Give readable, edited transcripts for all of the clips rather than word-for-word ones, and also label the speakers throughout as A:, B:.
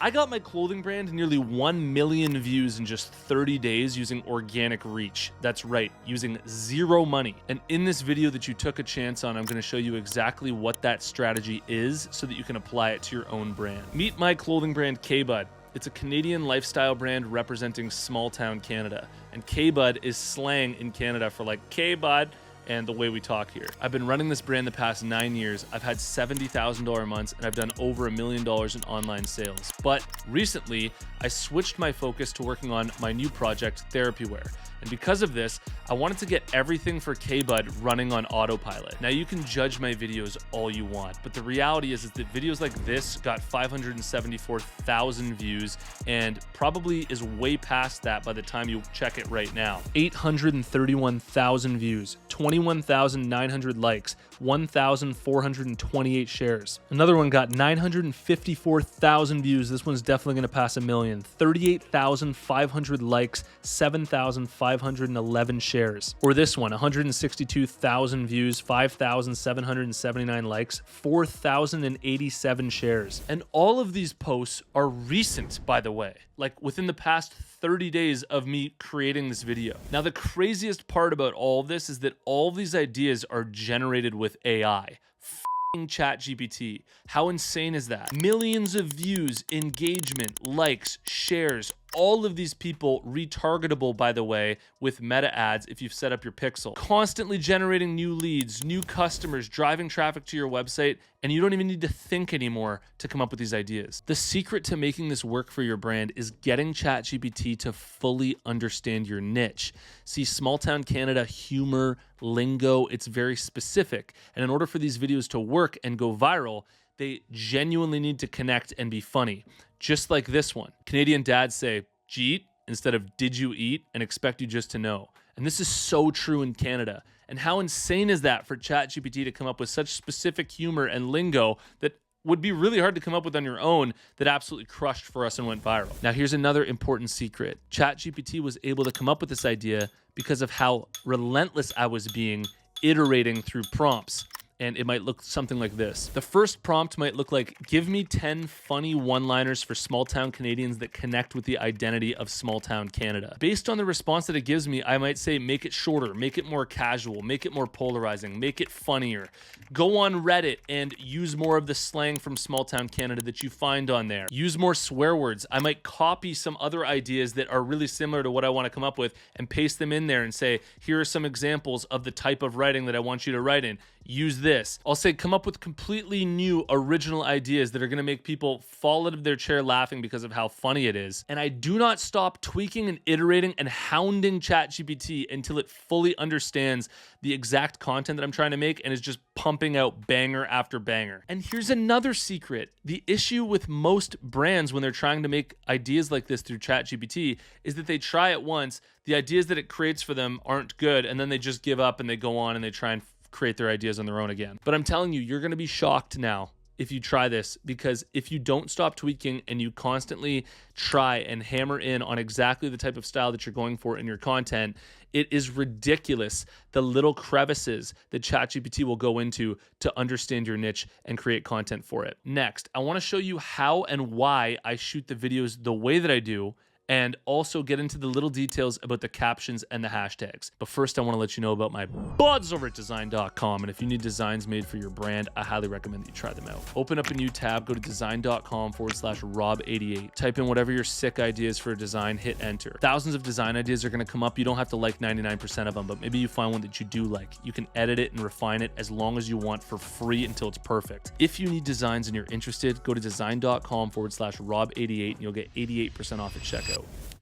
A: I got my clothing brand nearly 1 million views in just 30 days using organic reach. That's right, using zero money. And in this video that you took a chance on, I'm going to show you exactly what that strategy is so that you can apply it to your own brand. Meet my clothing brand, K-Bud. It's a Canadian lifestyle brand representing small town Canada. And K-Bud is slang in Canada for like K-Bud and the way we talk here. I've been running this brand the past 9 years. I've had $70,000 months and I've done over $1 million in online sales. But recently, I switched my focus to working on my new project, Therapy Wear. And because of this, I wanted to get everything for K-Bud running on autopilot. Now you can judge my videos all you want, but the reality is that videos like this got 574,000 views and probably is way past that by the time you check it right now. 831,000 views, 21,900 likes, 1,428 shares. Another one got 954,000 views. This one's definitely gonna pass 1 million. 38,500 likes, 7,511 shares. Or this one, 162,000 views, 5,779 likes, 4,087 shares. And all of these posts are recent, by the way, like within the past 30 days of me creating this video. Now, the craziest part about all of this is that all of these ideas are generated with AI. ChatGPT. How insane is that? Millions of views, engagement, likes, shares, all of these people retargetable, by the way, with meta ads if you've set up your pixel. Constantly generating new leads, new customers, driving traffic to your website, and you don't even need to think anymore to come up with these ideas. The secret to making this work for your brand is getting ChatGPT to fully understand your niche. See, small town Canada humor, lingo, it's very specific. And in order for these videos to work and go viral, they genuinely need to connect and be funny. Just like this one. Canadian dads say, "Jeet," instead of "did you eat," and expect you just to know. And this is so true in Canada. And how insane is that for ChatGPT to come up with such specific humor and lingo that would be really hard to come up with on your own that absolutely crushed for us and went viral. Now, here's another important secret. ChatGPT was able to come up with this idea because of how relentless I was being iterating through prompts. And it might look something like this. The first prompt might look like, give me 10 funny one-liners for small town Canadians that connect with the identity of small town Canada. Based on the response that it gives me, I might say, make it shorter, make it more casual, make it more polarizing, make it funnier. Go on Reddit and use more of the slang from small town Canada that you find on there. Use more swear words. I might copy some other ideas that are really similar to what I want to come up with and paste them in there and say, here are some examples of the type of writing that I want you to write in. Use this. I'll say come up with completely new original ideas that are going to make people fall out of their chair laughing because of how funny it is. And I do not stop tweaking and iterating and hounding ChatGPT until it fully understands the exact content that I'm trying to make and is just pumping out banger after banger. And here's another secret. The issue with most brands when they're trying to make ideas like this through ChatGPT is that they try it once, the ideas that it creates for them aren't good, and then they just give up and they go on and they try and create their ideas on their own again. But I'm telling you, you're going to be shocked now if you try this, because if you don't stop tweaking and you constantly try and hammer in on exactly the type of style that you're going for in your content, it is ridiculous the little crevices that ChatGPT will go into to understand your niche and create content for it. Next, I want to show you how and why I shoot the videos the way that I do, and also get into the little details about the captions and the hashtags. But first, I want to let you know about my buds over at design.com. And if you need designs made for your brand, I highly recommend that you try them out. Open up a new tab, go to design.com/Rob88. Type in whatever your sick ideas for a design, hit enter. Thousands of design ideas are going to come up. You don't have to like 99% of them, but maybe you find one that you do like. You can edit it and refine it as long as you want for free until it's perfect. If you need designs and you're interested, go to design.com/Rob88 and you'll get 88% off at checkout.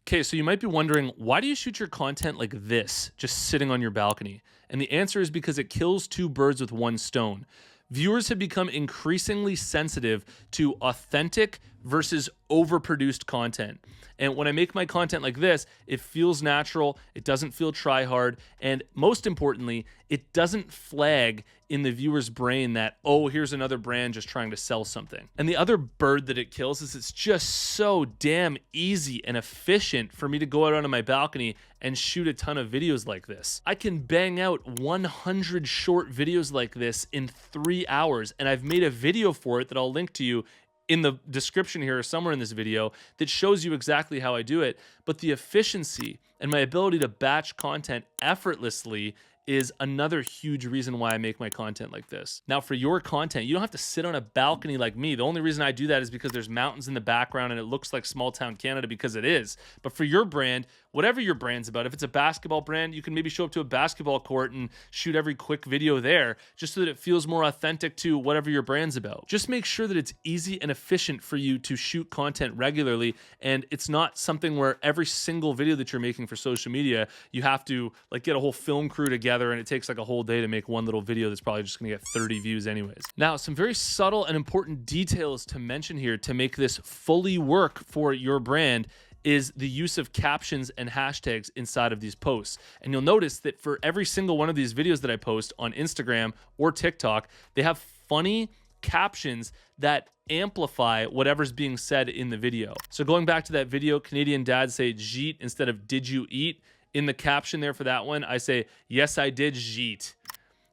A: Okay, so you might be wondering, why do you shoot your content like this, just sitting on your balcony? And the answer is because it kills two birds with one stone. Viewers have become increasingly sensitive to authentic versus overproduced content. And when I make my content like this, it feels natural, it doesn't feel try hard, and most importantly, it doesn't flag in the viewer's brain that, oh, here's another brand just trying to sell something. And the other bird that it kills is it's just so damn easy and efficient for me to go out onto my balcony and shoot a ton of videos like this. I can bang out 100 short videos like this in 3 hours, and I've made a video for it that I'll link to you in the description here or somewhere in this video that shows you exactly how I do it. But the efficiency and my ability to batch content effortlessly is another huge reason why I make my content like this. Now, for your content, you don't have to sit on a balcony like me. The only reason I do that is because there's mountains in the background and it looks like small town Canada, because it is. But for your brand, whatever your brand's about, if it's a basketball brand, you can maybe show up to a basketball court and shoot every quick video there just so that it feels more authentic to whatever your brand's about. Just make sure that it's easy and efficient for you to shoot content regularly, and it's not something where every single video that you're making for social media, you have to like get a whole film crew together and it takes like a whole day to make one little video that's probably just gonna get 30 views anyways. Now, some very subtle and important details to mention here to make this fully work for your brand is the use of captions and hashtags inside of these posts. And you'll notice that for every single one of these videos that I post on Instagram or TikTok, they have funny captions that amplify whatever's being said in the video. So going back to that video, Canadian dads say "jeet" instead of "did you eat?" In the caption there for that one, I say, "Yes, I did jeet."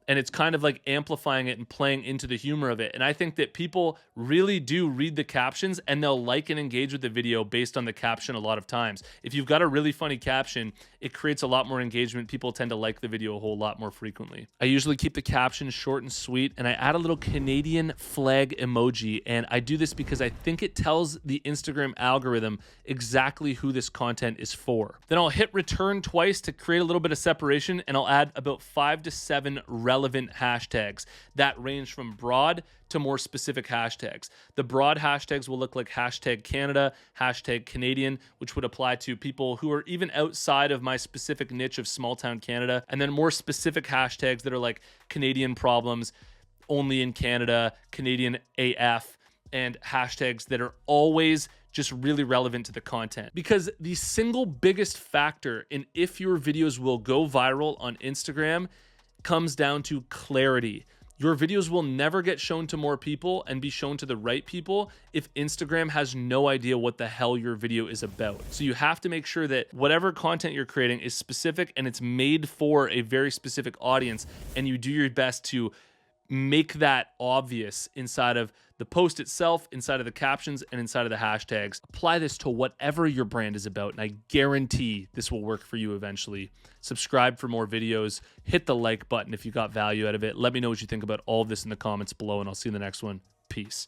A: And it's kind of like amplifying it and playing into the humor of it. And I think that people really do read the captions and they'll like and engage with the video based on the caption a lot of times. If you've got a really funny caption, it creates a lot more engagement. People tend to like the video a whole lot more frequently. I usually keep the caption short and sweet, and I add a little Canadian flag emoji. And I do this because I think it tells the Instagram algorithm exactly who this content is for. Then I'll hit return twice to create a little bit of separation, and I'll add about 5 to 7 relevant hashtags that range from broad to more specific hashtags. The broad hashtags will look like hashtag Canada, hashtag Canadian, which would apply to people who are even outside of my specific niche of small town Canada. And then more specific hashtags that are like Canadian problems, only in Canada, Canadian AF, and hashtags that are always just really relevant to the content. Because the single biggest factor in if your videos will go viral on Instagram comes down to clarity. Your videos will never get shown to more people and be shown to the right people if Instagram has no idea what the hell your video is about. So you have to make sure that whatever content you're creating is specific and it's made for a very specific audience, and you do your best to make that obvious inside of the post itself, inside of the captions, and inside of the hashtags. Apply this to whatever your brand is about, and I guarantee this will work for you eventually. Subscribe for more videos. Hit the like button if you got value out of it. Let me know what you think about all of this in the comments below, and I'll see you in the next one. Peace.